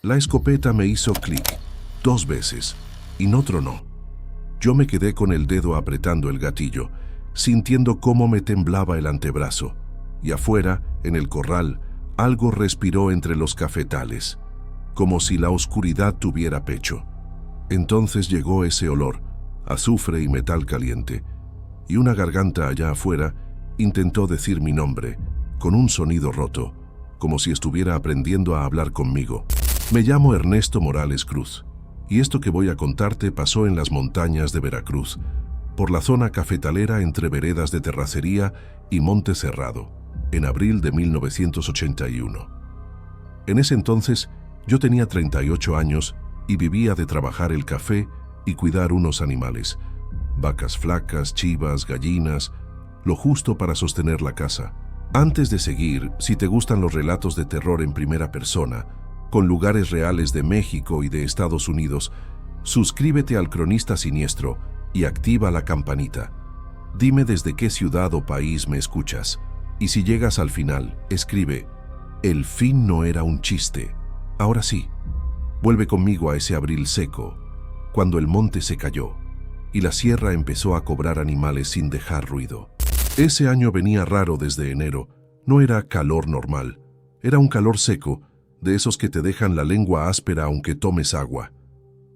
La escopeta me hizo clic, 2 veces, y no tronó. Yo me quedé con el dedo apretando el gatillo, sintiendo cómo me temblaba el antebrazo, y afuera, en el corral, algo respiró entre los cafetales, como si la oscuridad tuviera pecho. Entonces llegó ese olor, azufre y metal caliente, y una garganta allá afuera intentó decir mi nombre, con un sonido roto, como si estuviera aprendiendo a hablar conmigo. Me llamo Ernesto Morales Cruz, y esto que voy a contarte pasó en las montañas de Veracruz, por la zona cafetalera entre veredas de Terracería y Monte Cerrado, en abril de 1981. En ese entonces, yo tenía 38 años y vivía de trabajar el café y cuidar unos animales, vacas flacas, chivas, gallinas, lo justo para sostener la casa. Antes de seguir, si te gustan los relatos de terror en primera persona, con lugares reales de México y de Estados Unidos, suscríbete al Cronista Siniestro y activa la campanita. Dime desde qué ciudad o país me escuchas, y si llegas al final, escribe: el fin no era un chiste. Ahora sí, vuelve conmigo a ese abril seco, cuando el monte se cayó y la sierra empezó a cobrar animales sin dejar ruido. Ese año venía raro desde enero. No era calor normal, era un calor seco, de esos que te dejan la lengua áspera aunque tomes agua.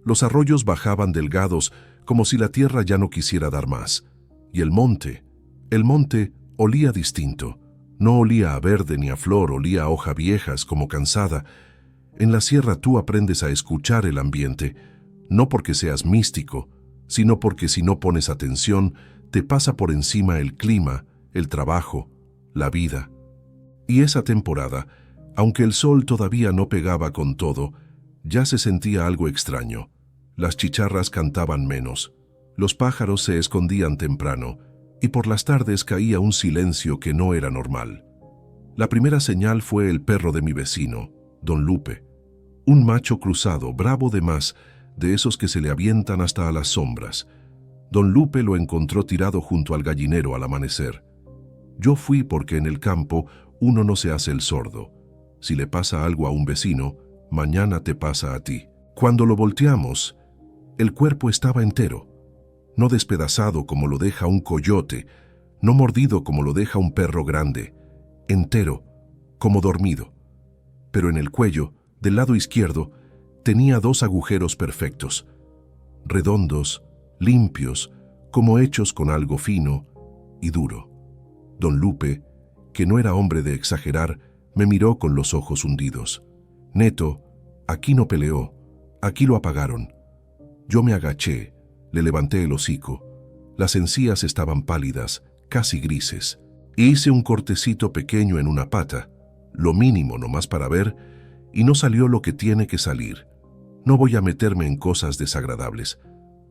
Los arroyos bajaban delgados, como si la tierra ya no quisiera dar más. Y el monte olía distinto. No olía a verde ni a flor, olía a hoja viejas, como cansada. En la sierra tú aprendes a escuchar el ambiente, no porque seas místico, sino porque si no pones atención, te pasa por encima el clima, el trabajo, la vida. Y esa temporada, aunque el sol todavía no pegaba con todo, ya se sentía algo extraño. Las chicharras cantaban menos, los pájaros se escondían temprano, y por las tardes caía un silencio que no era normal. La primera señal fue el perro de mi vecino, Don Lupe, un macho cruzado, bravo de más, de esos que se le avientan hasta a las sombras. Don Lupe lo encontró tirado junto al gallinero al amanecer. Yo fui porque en el campo uno no se hace el sordo. Si le pasa algo a un vecino, mañana te pasa a ti. Cuando lo volteamos, el cuerpo estaba entero, no despedazado como lo deja un coyote, no mordido como lo deja un perro grande, entero, como dormido. Pero en el cuello, del lado izquierdo, tenía 2 agujeros perfectos, redondos, limpios, como hechos con algo fino y duro. Don Lupe, que no era hombre de exagerar, me miró con los ojos hundidos. Neto, aquí no peleó, aquí lo apagaron. Yo me agaché, le levanté el hocico. Las encías estaban pálidas, casi grises. Hice un cortecito pequeño en una pata, lo mínimo nomás para ver, y no salió lo que tiene que salir. No voy a meterme en cosas desagradables.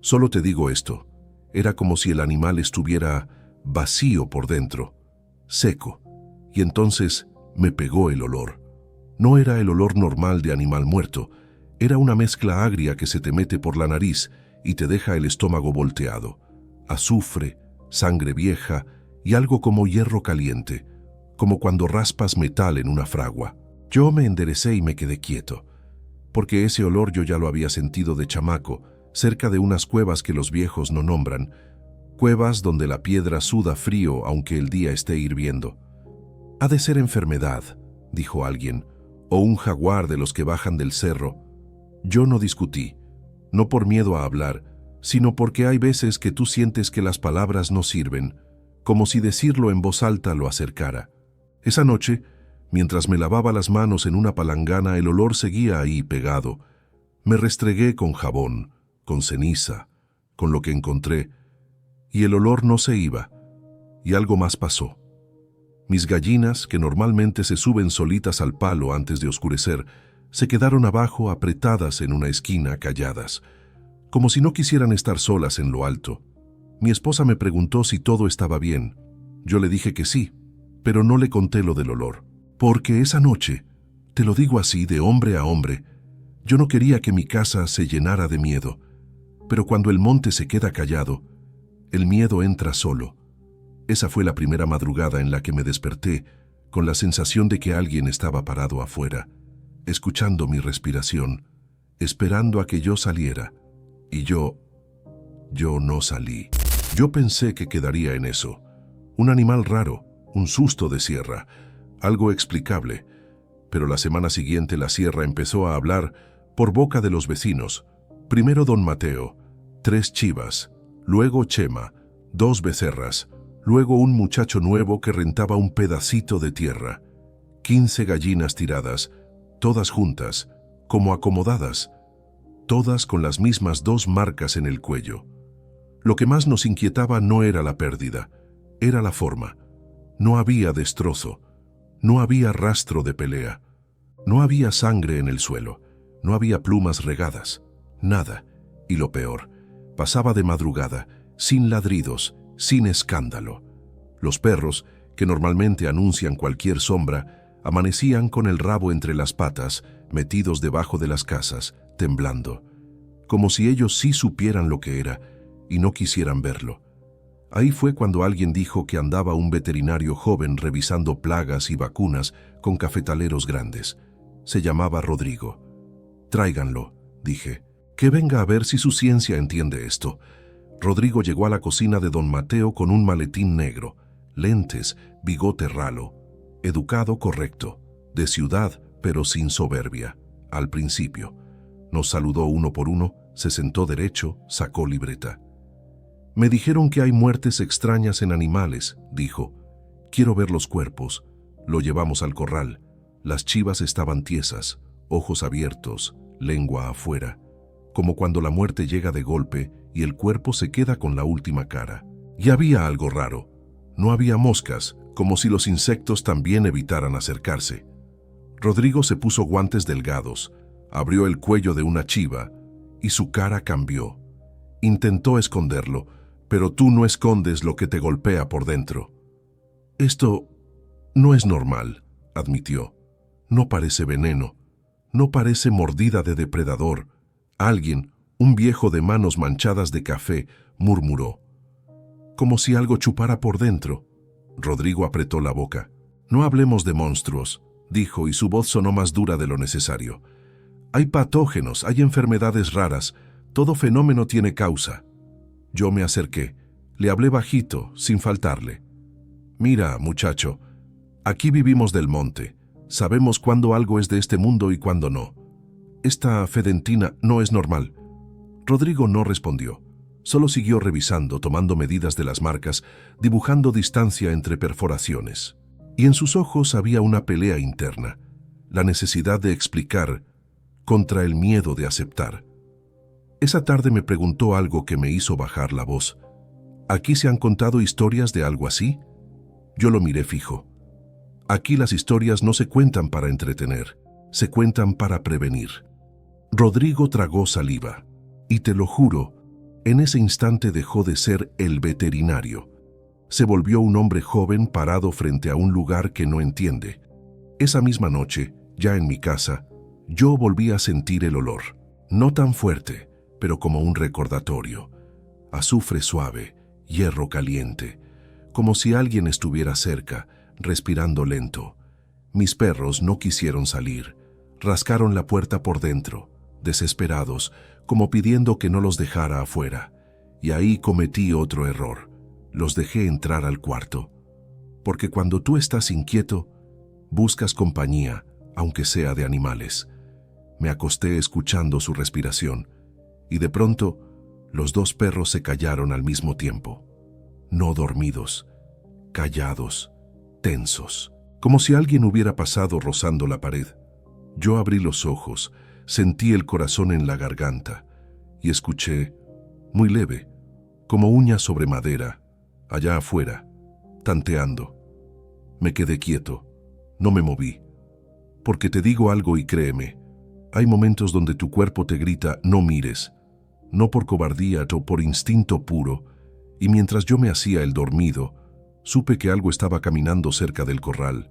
Solo te digo esto. Era como si el animal estuviera vacío por dentro, seco, y entonces me pegó el olor. No era el olor normal de animal muerto, era una mezcla agria que se te mete por la nariz y te deja el estómago volteado. Azufre, sangre vieja y algo como hierro caliente, como cuando raspas metal en una fragua. Yo me enderecé y me quedé quieto, porque ese olor yo ya lo había sentido de chamaco, cerca de unas cuevas que los viejos no nombran, cuevas donde la piedra suda frío aunque el día esté hirviendo. «Ha de ser enfermedad», dijo alguien, «o un jaguar de los que bajan del cerro». Yo no discutí, no por miedo a hablar, sino porque hay veces que tú sientes que las palabras no sirven, como si decirlo en voz alta lo acercara. Esa noche, mientras me lavaba las manos en una palangana, el olor seguía ahí pegado. Me restregué con jabón, con ceniza, con lo que encontré, y el olor no se iba, y algo más pasó. Mis gallinas, que normalmente se suben solitas al palo antes de oscurecer, se quedaron abajo apretadas en una esquina, calladas, como si no quisieran estar solas en lo alto. Mi esposa me preguntó si todo estaba bien. Yo le dije que sí, pero no le conté lo del olor. Porque esa noche, te lo digo así de hombre a hombre, yo no quería que mi casa se llenara de miedo, pero cuando el monte se queda callado, el miedo entra solo. Esa fue la primera madrugada en la que me desperté con la sensación de que alguien estaba parado afuera, escuchando mi respiración, esperando a que yo saliera. Y yo no salí. Yo pensé que quedaría en eso. Un animal raro, un susto de sierra, algo explicable. Pero la semana siguiente la sierra empezó a hablar por boca de los vecinos. Primero don Mateo, 3 chivas, luego Chema, 2 becerras, luego un muchacho nuevo que rentaba un pedacito de tierra, 15 gallinas tiradas, todas juntas, como acomodadas, todas con las mismas 2 marcas en el cuello. Lo que más nos inquietaba no era la pérdida, era la forma. No había destrozo, no había rastro de pelea, no había sangre en el suelo, no había plumas regadas, nada. Y lo peor, pasaba de madrugada, sin ladridos, sin escándalo. Los perros, que normalmente anuncian cualquier sombra, amanecían con el rabo entre las patas, metidos debajo de las casas, temblando, como si ellos sí supieran lo que era y no quisieran verlo. Ahí fue cuando alguien dijo que andaba un veterinario joven revisando plagas y vacunas con cafetaleros grandes. Se llamaba Rodrigo. «Tráiganlo», dije, «que venga a ver si su ciencia entiende esto». Rodrigo llegó a la cocina de don Mateo con un maletín negro, lentes, bigote ralo, educado correcto, de ciudad pero sin soberbia, al principio. Nos saludó uno por uno, se sentó derecho, sacó libreta. «Me dijeron que hay muertes extrañas en animales», dijo. «Quiero ver los cuerpos». Lo llevamos al corral. Las chivas estaban tiesas, ojos abiertos, lengua afuera, como cuando la muerte llega de golpe y el cuerpo se queda con la última cara. Y había algo raro. No había moscas, como si los insectos también evitaran acercarse. Rodrigo se puso guantes delgados, abrió el cuello de una chiva y su cara cambió. Intentó esconderlo, pero tú no escondes lo que te golpea por dentro. «Esto no es normal», admitió. «No parece veneno, no parece mordida de depredador». Alguien, un viejo de manos manchadas de café, murmuró. «Como si algo chupara por dentro». Rodrigo apretó la boca. «No hablemos de monstruos», dijo, y su voz sonó más dura de lo necesario. «Hay patógenos, hay enfermedades raras, todo fenómeno tiene causa». Yo me acerqué, le hablé bajito, sin faltarle. «Mira, muchacho, aquí vivimos del monte, sabemos cuándo algo es de este mundo y cuándo no. Esta fedentina no es normal». Rodrigo no respondió, solo siguió revisando, tomando medidas de las marcas, dibujando distancia entre perforaciones. Y en sus ojos había una pelea interna, la necesidad de explicar contra el miedo de aceptar. Esa tarde me preguntó algo que me hizo bajar la voz. «¿Aquí se han contado historias de algo así?» Yo lo miré fijo. «Aquí las historias no se cuentan para entretener, se cuentan para prevenir». Rodrigo tragó saliva, y te lo juro, en ese instante dejó de ser el veterinario. Se volvió un hombre joven parado frente a un lugar que no entiende. Esa misma noche, ya en mi casa, yo volví a sentir el olor, no tan fuerte, pero como un recordatorio. Azufre suave, hierro caliente, como si alguien estuviera cerca, respirando lento. Mis perros no quisieron salir, rascaron la puerta por dentro, desesperados, como pidiendo que no los dejara afuera. Y ahí cometí otro error. Los dejé entrar al cuarto. Porque cuando tú estás inquieto, buscas compañía, aunque sea de animales. Me acosté escuchando su respiración, y de pronto, los 2 perros se callaron al mismo tiempo. No dormidos, callados, tensos, como si alguien hubiera pasado rozando la pared. Yo abrí los ojos, sentí el corazón en la garganta, y escuché, muy leve, como uñas sobre madera, allá afuera, tanteando. Me quedé quieto, no me moví. Porque te digo algo y créeme, hay momentos donde tu cuerpo te grita no mires, no por cobardía o por instinto puro, y mientras yo me hacía el dormido, supe que algo estaba caminando cerca del corral,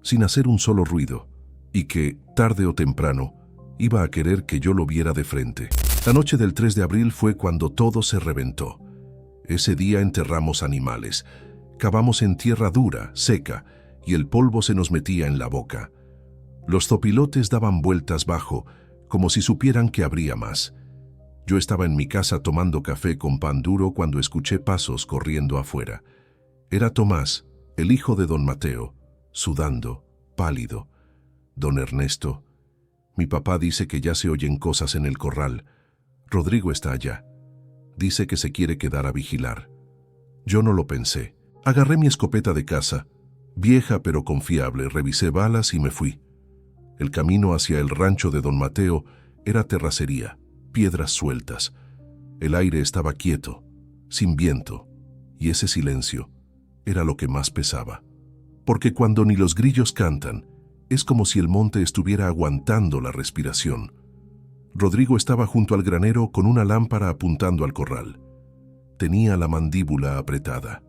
sin hacer un solo ruido, y que, tarde o temprano, iba a querer que yo lo viera de frente. La noche del 3 de abril fue cuando todo se reventó. Ese día enterramos animales, cavamos en tierra dura, seca, y el polvo se nos metía en la boca. Los zopilotes daban vueltas bajo, como si supieran que habría más. Yo estaba en mi casa tomando café con pan duro cuando escuché pasos corriendo afuera. Era Tomás, el hijo de don Mateo, sudando, pálido. Don Ernesto, mi papá dice que ya se oyen cosas en el corral. Rodrigo está allá. Dice que se quiere quedar a vigilar. Yo no lo pensé. Agarré mi escopeta de caza, vieja pero confiable, revisé balas y me fui. El camino hacia el rancho de don Mateo era terracería, piedras sueltas. El aire estaba quieto, sin viento, y ese silencio era lo que más pesaba. Porque cuando ni los grillos cantan, es como si el monte estuviera aguantando la respiración. Rodrigo estaba junto al granero con una lámpara apuntando al corral. Tenía la mandíbula apretada.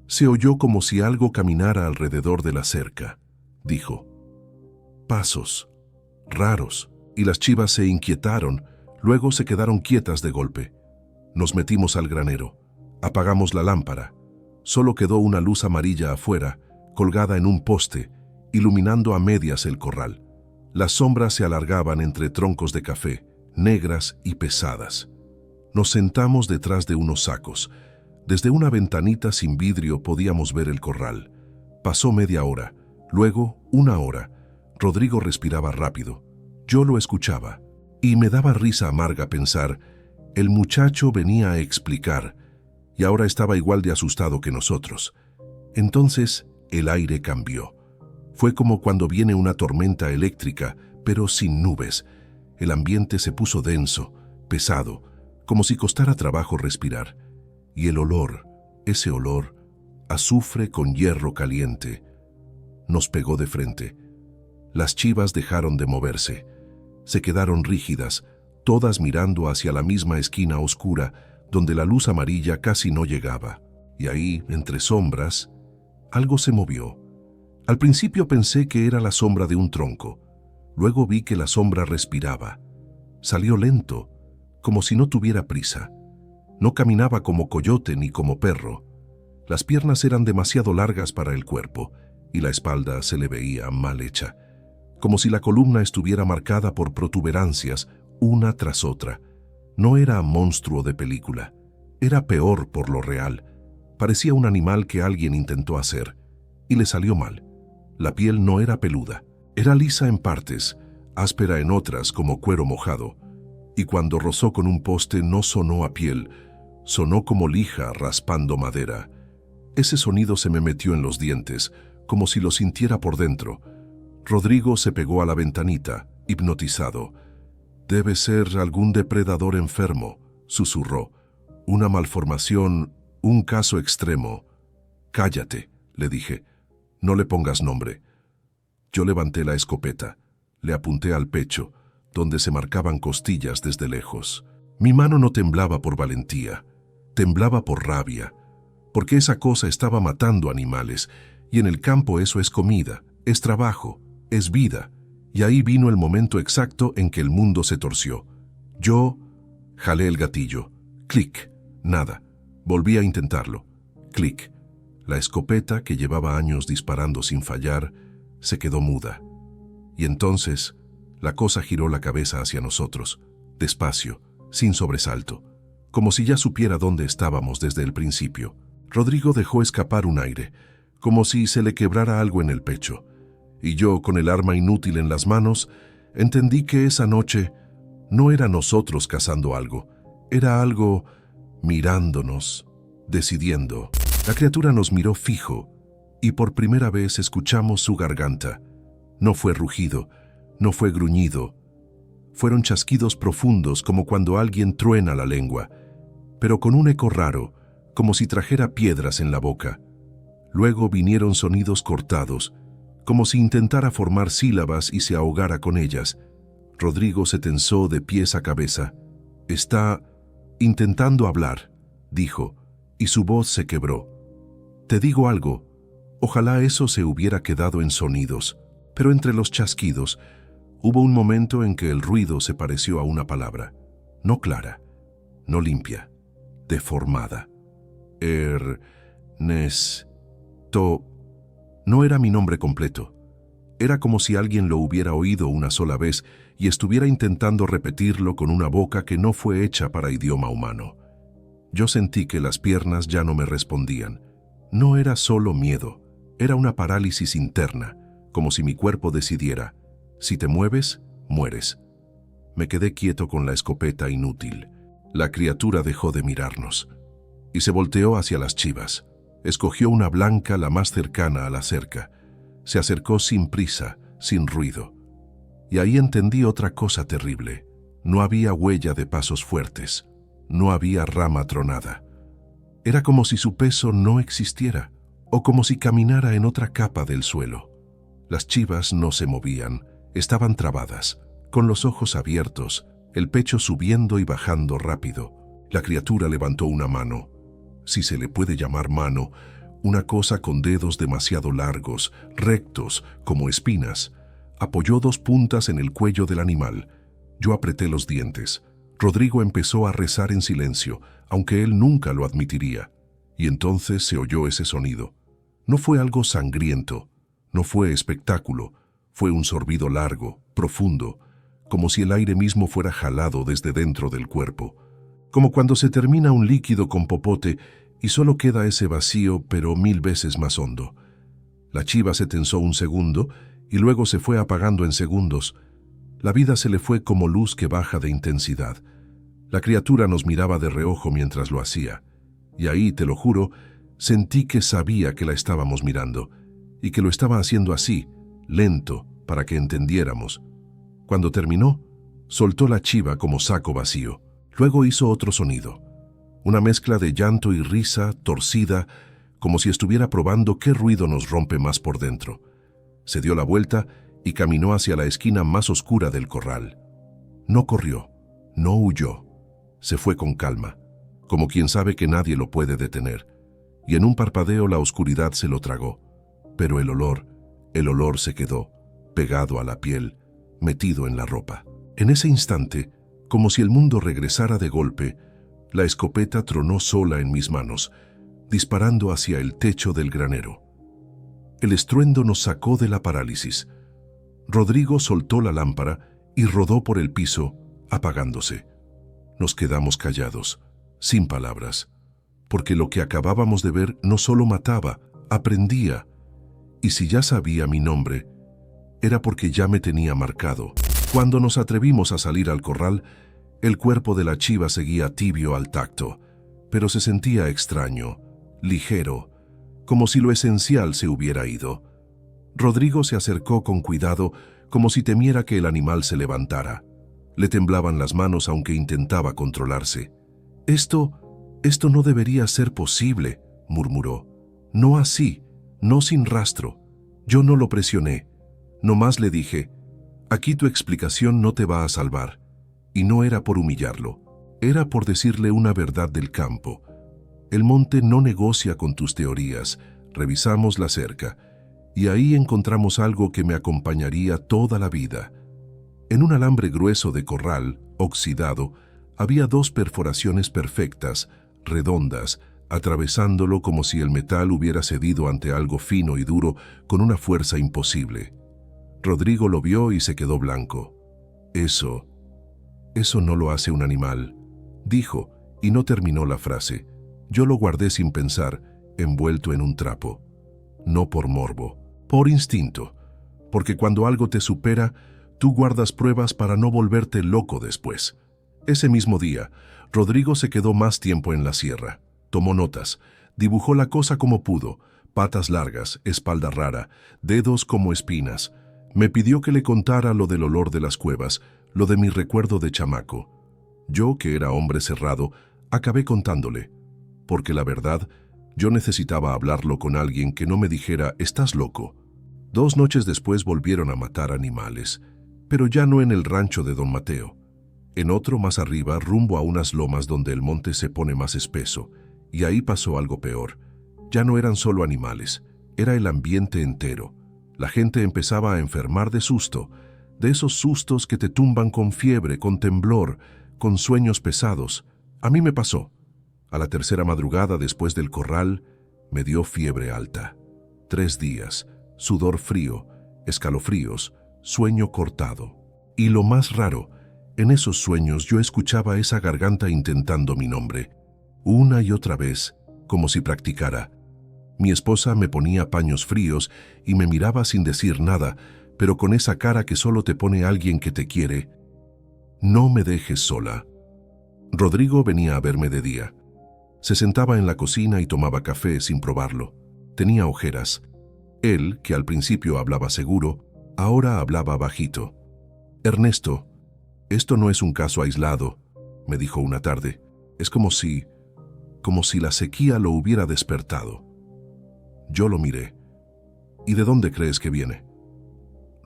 Se oyó como si algo caminara alrededor de la cerca, dijo. Pasos, raros, y las chivas se inquietaron, luego se quedaron quietas de golpe. Nos metimos al granero, apagamos la lámpara. Solo quedó una luz amarilla afuera, colgada en un poste, iluminando a medias el corral. Las sombras se alargaban entre troncos de café, negras y pesadas. Nos sentamos detrás de unos sacos. Desde una ventanita sin vidrio podíamos ver el corral. Pasó media hora, luego 1 hora. Rodrigo respiraba rápido. Yo lo escuchaba, y me daba risa amarga pensar, el muchacho venía a explicar, y ahora estaba igual de asustado que nosotros. Entonces el aire cambió. Fue como cuando viene una tormenta eléctrica, pero sin nubes. El ambiente se puso denso, pesado, como si costara trabajo respirar. Y el olor, ese olor, azufre con hierro caliente, nos pegó de frente. Las chivas dejaron de moverse. Se quedaron rígidas, todas mirando hacia la misma esquina oscura, donde la luz amarilla casi no llegaba. Y ahí, entre sombras, algo se movió. Al principio pensé que era la sombra de un tronco. Luego vi que la sombra respiraba. Salió lento, como si no tuviera prisa. No caminaba como coyote ni como perro. Las piernas eran demasiado largas para el cuerpo, y la espalda se le veía mal hecha, como si la columna estuviera marcada por protuberancias, una tras otra. No era monstruo de película. Era peor por lo real. Parecía un animal que alguien intentó hacer, y le salió mal. La piel no era peluda. Era lisa en partes, áspera en otras como cuero mojado, y cuando rozó con un poste no sonó a piel, sonó como lija raspando madera. Ese sonido se me metió en los dientes, como si lo sintiera por dentro. Rodrigo se pegó a la ventanita, hipnotizado. «Debe ser algún depredador enfermo», susurró. «Una malformación, un caso extremo». «Cállate», le dije. «No le pongas nombre». Yo levanté la escopeta, le apunté al pecho, donde se marcaban costillas desde lejos. Mi mano no temblaba por valentía, temblaba por rabia, porque esa cosa estaba matando animales, y en el campo eso es comida, es trabajo, es vida. Y ahí vino el momento exacto en que el mundo se torció. Yo jalé el gatillo. Clic. Nada. Volví a intentarlo. Clic. La escopeta, que llevaba años disparando sin fallar, se quedó muda. Y entonces, la cosa giró la cabeza hacia nosotros, despacio, sin sobresalto, como si ya supiera dónde estábamos desde el principio. Rodrigo dejó escapar un aire, como si se le quebrara algo en el pecho. Y yo, con el arma inútil en las manos, entendí que esa noche no era nosotros cazando algo, era algo mirándonos, decidiendo. La criatura nos miró fijo, y por primera vez escuchamos su garganta. No fue rugido, no fue gruñido. Fueron chasquidos profundos como cuando alguien truena la lengua, pero con un eco raro, como si trajera piedras en la boca. Luego vinieron sonidos cortados, como si intentara formar sílabas y se ahogara con ellas. Rodrigo se tensó de pies a cabeza. «Está intentando hablar», dijo, y su voz se quebró. «Te digo algo, ojalá eso se hubiera quedado en sonidos». Pero entre los chasquidos, hubo un momento en que el ruido se pareció a una palabra, no clara, no limpia, deformada. Ernesto. No era mi nombre completo. Era como si alguien lo hubiera oído una sola vez y estuviera intentando repetirlo con una boca que no fue hecha para idioma humano. Yo sentí que las piernas ya no me respondían. No era solo miedo, era una parálisis interna, como si mi cuerpo decidiera: si te mueves, mueres. Me quedé quieto con la escopeta inútil. La criatura dejó de mirarnos y se volteó hacia las chivas. Escogió una blanca, la más cercana a la cerca. Se acercó sin prisa, sin ruido. Y ahí entendí otra cosa terrible. No había huella de pasos fuertes. No había rama tronada. Era como si su peso no existiera, o como si caminara en otra capa del suelo. Las chivas no se movían, estaban trabadas, con los ojos abiertos, el pecho subiendo y bajando rápido. La criatura levantó una mano, si se le puede llamar mano, una cosa con dedos demasiado largos, rectos, como espinas. Apoyó dos puntas en el cuello del animal. Yo apreté los dientes. Rodrigo empezó a rezar en silencio, aunque él nunca lo admitiría. Y entonces se oyó ese sonido. No fue algo sangriento, no fue espectáculo, fue un sorbido largo, profundo, como si el aire mismo fuera jalado desde dentro del cuerpo. Como cuando se termina un líquido con popote y solo queda ese vacío, pero 1000 veces más hondo. La chiva se tensó un segundo y luego se fue apagando en segundos. La vida se le fue como luz que baja de intensidad. La criatura nos miraba de reojo mientras lo hacía. Y ahí, te lo juro, sentí que sabía que la estábamos mirando y que lo estaba haciendo así, lento, para que entendiéramos. Cuando terminó, soltó la chiva como saco vacío. Luego hizo otro sonido. Una mezcla de llanto y risa, torcida, como si estuviera probando qué ruido nos rompe más por dentro. Se dio la vuelta y caminó hacia la esquina más oscura del corral. No corrió, no huyó. Se fue con calma, como quien sabe que nadie lo puede detener. Y en un parpadeo la oscuridad se lo tragó. Pero el olor se quedó, pegado a la piel, metido en la ropa. En ese instante, como si el mundo regresara de golpe, la escopeta tronó sola en mis manos, disparando hacia el techo del granero. El estruendo nos sacó de la parálisis. Rodrigo soltó la lámpara y rodó por el piso, apagándose. Nos quedamos callados, sin palabras, porque lo que acabábamos de ver no solo mataba, aprendía. Y si ya sabía mi nombre, era porque ya me tenía marcado. Cuando nos atrevimos a salir al corral, el cuerpo de la chiva seguía tibio al tacto, pero se sentía extraño, ligero, como si lo esencial se hubiera ido. Rodrigo se acercó con cuidado, como si temiera que el animal se levantara. Le temblaban las manos aunque intentaba controlarse. Esto no debería ser posible, murmuró. No así, no sin rastro. Yo no lo presioné. Nomás le dije: aquí tu explicación no te va a salvar. Y no era por humillarlo, era por decirle una verdad del campo. El monte no negocia con tus teorías. Revisamos la cerca, y ahí encontramos algo que me acompañaría toda la vida. En un alambre grueso de corral, oxidado, había 2 perforaciones perfectas, redondas, atravesándolo como si el metal hubiera cedido ante algo fino y duro con una fuerza imposible. Rodrigo lo vio y se quedó blanco. Eso no lo hace un animal, dijo, y no terminó la frase. Yo lo guardé sin pensar, envuelto en un trapo. No por morbo, por instinto, porque cuando algo te supera, tú guardas pruebas para no volverte loco después. Ese mismo día, Rodrigo se quedó más tiempo en la sierra. Tomó notas, dibujó la cosa como pudo: patas largas, espalda rara, dedos como espinas. Me pidió que le contara lo del olor de las cuevas, lo de mi recuerdo de chamaco. Yo, que era hombre cerrado, acabé contándole, porque la verdad, yo necesitaba hablarlo con alguien que no me dijera: estás loco. 2 noches después volvieron a matar animales, pero ya no en el rancho de don Mateo. En otro más arriba, rumbo a unas lomas donde el monte se pone más espeso, y ahí pasó algo peor. Ya no eran solo animales, era el ambiente entero. La gente empezaba a enfermar de susto, de esos sustos que te tumban con fiebre, con temblor, con sueños pesados. A mí me pasó. A la 3ª madrugada después del corral, me dio fiebre alta. 3 días, sudor frío, escalofríos, sueño cortado. Y lo más raro, en esos sueños yo escuchaba esa garganta intentando mi nombre, una y otra vez, como si practicara. Mi esposa me ponía paños fríos y me miraba sin decir nada, pero con esa cara que solo te pone alguien que te quiere. No me dejes sola. Rodrigo venía a verme de día. Se sentaba en la cocina y tomaba café sin probarlo. Tenía ojeras. Él, que al principio hablaba seguro, ahora hablaba bajito. «Ernesto, esto no es un caso aislado», me dijo una tarde. «Es como si la sequía lo hubiera despertado». Yo lo miré. «¿Y de dónde crees que viene?».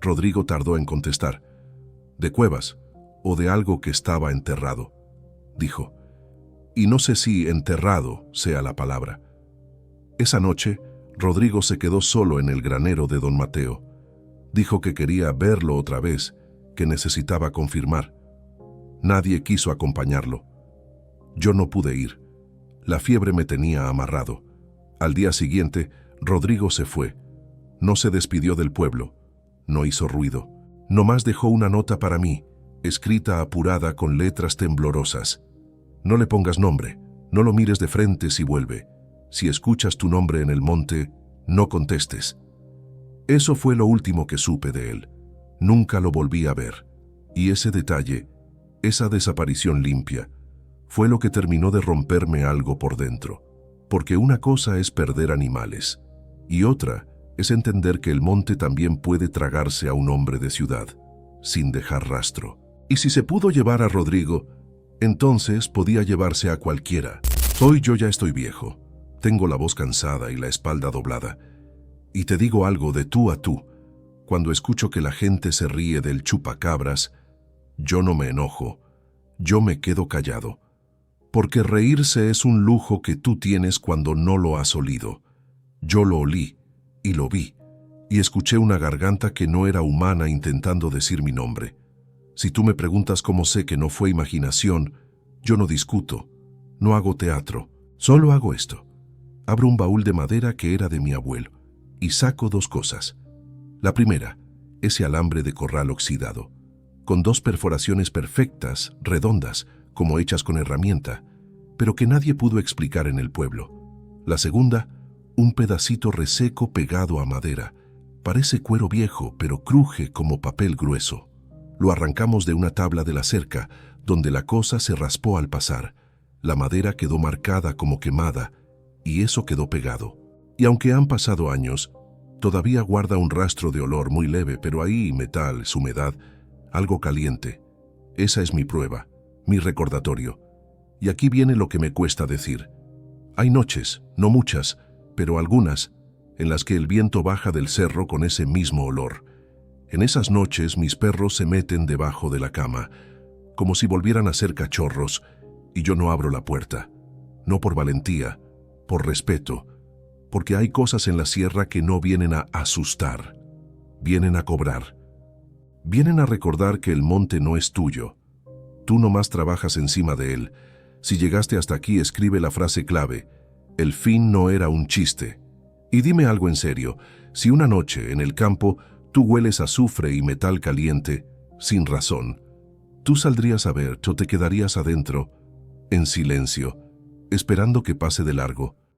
Rodrigo tardó en contestar. «De cuevas, o de algo que estaba enterrado», dijo. Y no sé si enterrado sea la palabra. Esa noche, Rodrigo se quedó solo en el granero de don Mateo. Dijo que quería verlo otra vez, que necesitaba confirmar. Nadie quiso acompañarlo. Yo no pude ir. La fiebre me tenía amarrado. Al día siguiente, Rodrigo se fue. No se despidió del pueblo. No hizo ruido. Nomás dejó una nota para mí, escrita apurada con letras temblorosas. «No le pongas nombre, no lo mires de frente si vuelve. Si escuchas tu nombre en el monte, no contestes». Eso fue lo último que supe de él. Nunca lo volví a ver. Y ese detalle, esa desaparición limpia, fue lo que terminó de romperme algo por dentro. Porque una cosa es perder animales, y otra es entender que el monte también puede tragarse a un hombre de ciudad, sin dejar rastro. Y si se pudo llevar a Rodrigo, entonces podía llevarse a cualquiera. Hoy yo ya estoy viejo, tengo la voz cansada y la espalda doblada. Y te digo algo de tú a tú, cuando escucho que la gente se ríe del chupacabras, yo no me enojo, yo me quedo callado. Porque reírse es un lujo que tú tienes cuando no lo has olido. Yo lo olí, y lo vi, y escuché una garganta que no era humana intentando decir mi nombre. Si tú me preguntas cómo sé que no fue imaginación, yo no discuto, no hago teatro, solo hago esto. Abro un baúl de madera que era de mi abuelo y saco dos cosas. La primera, ese alambre de corral oxidado, con dos perforaciones perfectas, redondas, como hechas con herramienta, pero que nadie pudo explicar en el pueblo. La segunda, un pedacito reseco pegado a madera. Parece cuero viejo, pero cruje como papel grueso. Lo arrancamos de una tabla de la cerca, donde la cosa se raspó al pasar. La madera quedó marcada como quemada, y eso quedó pegado. Y aunque han pasado años, todavía guarda un rastro de olor muy leve, pero ahí metal, su humedad, algo caliente. Esa es mi prueba, mi recordatorio. Y aquí viene lo que me cuesta decir. Hay noches, no muchas, pero algunas, en las que el viento baja del cerro con ese mismo olor. En esas noches mis perros se meten debajo de la cama, como si volvieran a ser cachorros, y yo no abro la puerta. No por valentía, por respeto, porque hay cosas en la sierra que no vienen a asustar, vienen a cobrar. Vienen a recordar que el monte no es tuyo. Tú nomás trabajas encima de él. Si llegaste hasta aquí, escribe la frase clave. El fin no era un chiste. Y dime algo en serio. Si una noche, en el campo, tú hueles azufre y metal caliente, sin razón, ¿tú saldrías a ver o te quedarías adentro, en silencio, esperando que pase de largo?